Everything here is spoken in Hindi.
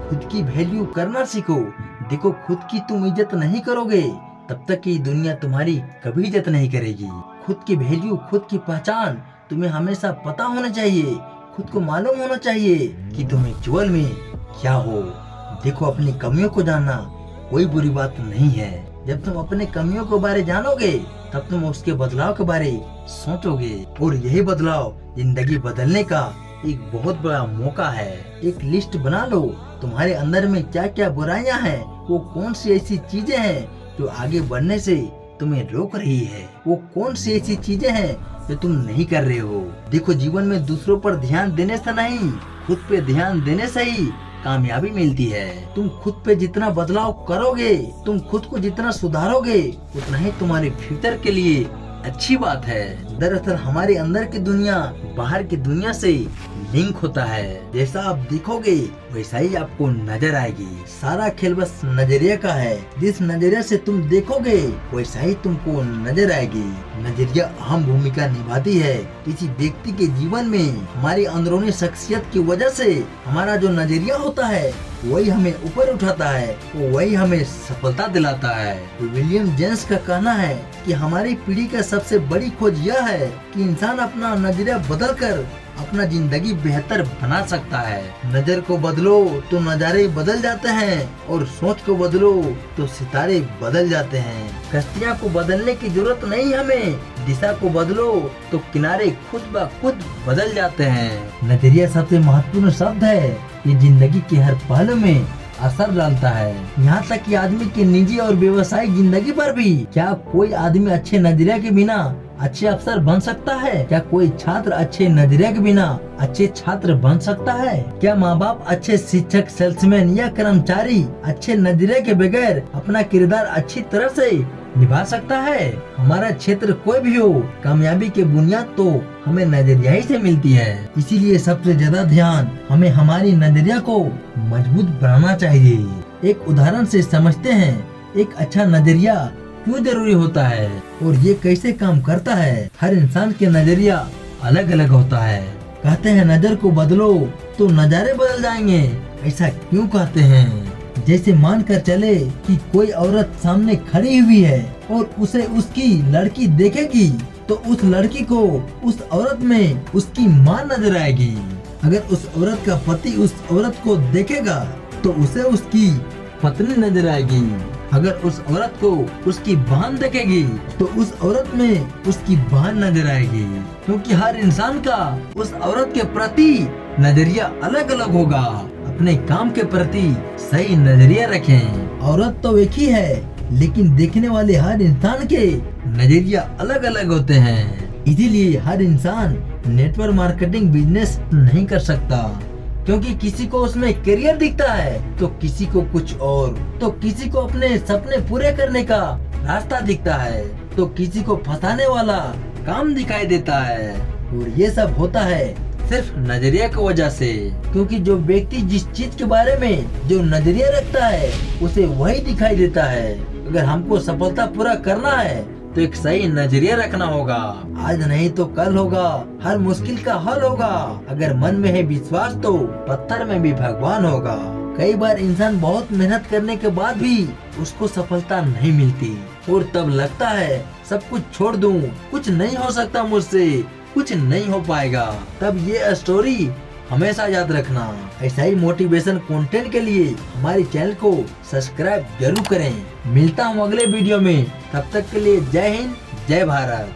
खुद की वैल्यू करना सीखो। देखो, खुद की तुम इज्जत नहीं करोगे तब तक ये दुनिया तुम्हारी कभी इज्जत नहीं करेगी। खुद की वैल्यू, खुद की पहचान तुम्हें हमेशा पता होना चाहिए। खुद को मालूम होना चाहिए कि तुम एक्चुअल में क्या हो। देखो, अपनी कमियों को जानना कोई बुरी बात नहीं है। जब तुम अपने कमियों के बारे जानोगे तब तुम उसके बदलाव के बारे सोचोगे, और यही बदलाव जिंदगी बदलने का एक बहुत बड़ा मौका है। एक लिस्ट बना लो, तुम्हारे अंदर में क्या क्या बुराइयां हैं, वो कौन सी ऐसी चीजें हैं जो आगे बढ़ने से तुम्हें रोक रही है, वो कौन सी ऐसी चीजें हैं जो तुम नहीं कर रहे हो। देखो, जीवन में दूसरों पर ध्यान देने से नहीं, खुद पे ध्यान देने से ही कामयाबी मिलती है। तुम खुद पे जितना बदलाव करोगे, तुम खुद को जितना सुधारोगे, उतना ही तुम्हारे फ्यूचर के लिए अच्छी बात है। दरअसल हमारे अंदर की दुनिया बाहर की दुनिया से लिंक होता है। जैसा आप देखोगे वैसा ही आपको नजर आएगी। सारा खेल बस नजरिया का है। जिस नजरिया से तुम देखोगे वैसा ही तुमको नजर आएगी। नजरिया अहम भूमिका निभाती है किसी व्यक्ति के जीवन में। हमारी अंदरूनी शख्सियत की वजह से हमारा जो नजरिया होता है वही हमें ऊपर उठाता है, वही हमें सफलता दिलाता है। विलियम जेम्स का कहना है कि हमारी पीढ़ी का सबसे बड़ी खोज यह है कि इंसान अपना नजरिया बदलकर अपना जिंदगी बेहतर बना सकता है। नजर को बदलो तो नजारे बदल जाते हैं, और सोच को बदलो तो सितारे बदल जाते हैं। कश्तियाँ को बदलने की जरूरत नहीं हमें, दिशा को बदलो तो किनारे खुद ब खुद बदल जाते हैं। नजरिया सबसे महत्वपूर्ण शब्द है, ये जिंदगी के हर पहलू में असर डालता है, यहाँ तक कि आदमी की निजी और व्यवसायिक जिंदगी पर भी। क्या कोई आदमी अच्छे नजरिया के बिना अच्छे अफसर बन सकता है? क्या कोई छात्र अच्छे नजरिया के बिना अच्छे छात्र बन सकता है? क्या माँ बाप अच्छे शिक्षक, सेल्समैन या कर्मचारी अच्छे नजरिया के बगैर अपना किरदार अच्छी तरह से निभा सकता है? हमारा क्षेत्र कोई भी हो, कामयाबी की बुनियाद तो हमें नजरिया ही से मिलती है। इसीलिए सबसे ज्यादा ध्यान हमें हमारी नजरिया को मजबूत बनाना चाहिए। एक उदाहरण से समझते हैं, एक अच्छा नजरिया क्यों जरूरी होता है और ये कैसे काम करता है। हर इंसान के नजरिया अलग अलग होता है। कहते हैं नजर को बदलो तो नजारे बदल जाएंगे। ऐसा क्यों कहते हैं? जैसे मान कर चले कि कोई औरत सामने खड़ी हुई है और उसे उसकी लड़की देखेगी तो उस लड़की को उस औरत में उसकी माँ नजर आएगी। अगर उस औरत का पति उस औरत को देखेगा तो उसे उसकी पत्नी नजर आएगी। अगर उस औरत को उसकी बहन देखेगी तो उस औरत में उसकी बहन नजर आएगी। क्योंकि हर इंसान का उस औरत के प्रति नजरिया अलग अलग होगा। अपने काम के प्रति सही नजरिया रखें। औरत तो एक ही है, लेकिन देखने वाले हर इंसान के नजरिया अलग अलग होते हैं। इसीलिए हर इंसान नेटवर्क मार्केटिंग बिजनेस नहीं कर सकता, क्योंकि किसी को उसमें करियर दिखता है तो किसी को कुछ और, तो किसी को अपने सपने पूरे करने का रास्ता दिखता है तो किसी को फंसाने वाला काम दिखाई देता है। और ये सब होता है सिर्फ नजरिया की वजह से, क्योंकि जो व्यक्ति जिस चीज के बारे में जो नजरिया रखता है उसे वही दिखाई देता है। अगर हमको सफलता पूरा करना है तो एक सही नजरिया रखना होगा। आज नहीं तो कल होगा, हर मुश्किल का हल होगा। अगर मन में है विश्वास तो पत्थर में भी भगवान होगा। कई बार इंसान बहुत मेहनत करने के बाद भी उसको सफलता नहीं मिलती और तब लगता है सब कुछ छोड़ दूं, कुछ नहीं हो सकता मुझसे, कुछ नहीं हो पाएगा। तब ये स्टोरी हमेशा याद रखना। ऐसा ही मोटिवेशन कंटेंट के लिए हमारे चैनल को सब्सक्राइब जरूर करें। मिलता हूँ अगले वीडियो में, तब तक के लिए जय हिंद, जय भारत।